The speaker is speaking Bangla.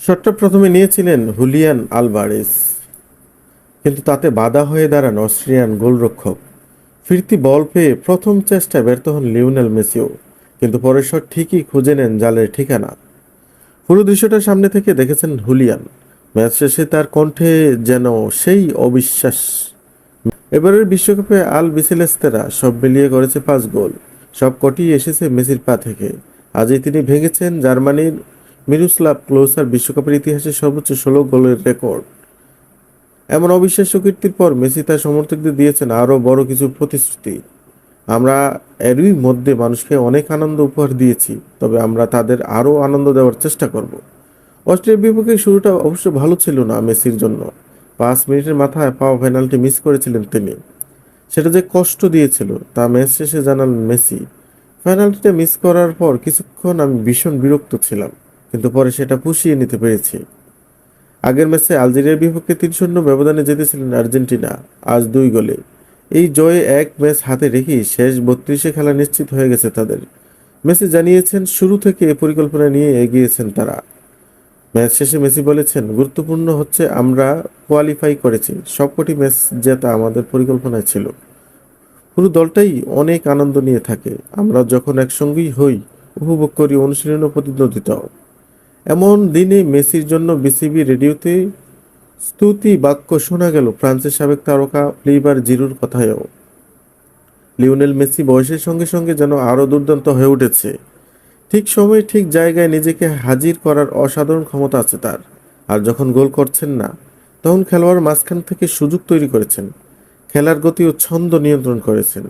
শটটা প্রথমে নিয়েছিলেন হুলিয়ান আলভারেজ, কিন্তু তাতে বাধা হয়ে দাঁড়ান অস্ট্রিয়ান গোলরক্ষক। ফিরতি বল পেয়ে প্রথম চেষ্টায় ব্যর্থ হন লিওনেল মেসিও, কিন্তু পরের শট ঠিকই খুঁজে নেন জালের ঠিকানা। পুরো দৃশ্যটা সামনে থেকে দেখেছেন হুলিয়ান। ম্যাচ শেষে তার কণ্ঠে যেন সেই অবিশ্বাস। এবারের বিশ্বকাপে আল বিসেলেস্তেরা সব মিলিয়ে করেছে 5 গোল, সব কটি এসেছে মেসির পা থেকে। আজই তিনি ভেঙেছেন জার্মানির মিরোস্লাভ ক্লোসার বিশ্বকাপের ইতিহাসে সর্বোচ্চ 16 গোলের রেকর্ড। এমন অবিশ্বাস্য কীর্তির পর মেসি তার সমর্থকদের দিয়েছেন আরও বড় কিছু প্রতিশ্রুতি। আমরা এরই মধ্যে মানুষকে অনেক আনন্দ উপহার দিয়েছি, তবে আমরা তাদের আরও আনন্দ দেওয়ার চেষ্টা করব। অস্ট্রেলিয়ার বিপক্ষে শুরুটা অবশ্য ভালো ছিল না মেসির জন্য। 5 মিনিটের মাথায় পাওয়া পেনাল্টি মিস করেছিলেন তিনি। সেটা যে কষ্ট দিয়েছিল তা ম্যাচ শেষে জানালেন মেসি। পেনাল্টিটা মিস করার পর কিছুক্ষণ আমি ভীষণ বিরক্ত ছিলাম, কিন্তু পরে সেটা পুষিয়ে নিতে পেরেছি। আগের ম্যাচে আলজেরিয়ার বিপক্ষে 3-0 ব্যবধানে জিতেছিলেন আর্জেন্টিনা, আজ 2 গোলে। এই জয়ে এক ম্যাচ হাতে রেখেই শেষ 32-এ খেলা নিশ্চিত হয়ে গেছে তাদের। মেসি জানিয়েছেন শুরু থেকে এ পরিকল্পনা নিয়ে এগিয়েছেন তারা। ম্যাচ শেষে মেসি বলেছেন, গুরুত্বপূর্ণ হচ্ছে আমরা কোয়ালিফাই করেছি, সবকটি ম্যাচ জেতা আমাদের পরিকল্পনায় ছিল। পুরো দলটাই অনেক আনন্দ নিয়ে থাকে। আমরা যখন একসঙ্গেই হই, উপভোগ করি অনুশীলন ও প্রতিদ্বন্দ্বিতাও। এমন দিনে মেসির জন্য বিসিবি রেডিওতে স্তুতি বাক্য শোনা গেল ফ্রান্সের সাবেক তারকা লিবার জিরুর কথায়ও। লিওনেল মেসি বয়সের সঙ্গে সঙ্গে যেন আরও দুর্দান্ত হয়ে উঠেছে। ঠিক সময়ে ঠিক জায়গায় নিজেকে হাজির করার অসাধারণ ক্ষমতা আছে তার। আর যখন গোল করছেন না, তখন খেলোয়াড় মাঝখান থেকে সুযোগ তৈরি করেছেন, খেলার গতি ও ছন্দ নিয়ন্ত্রণ করেছেন।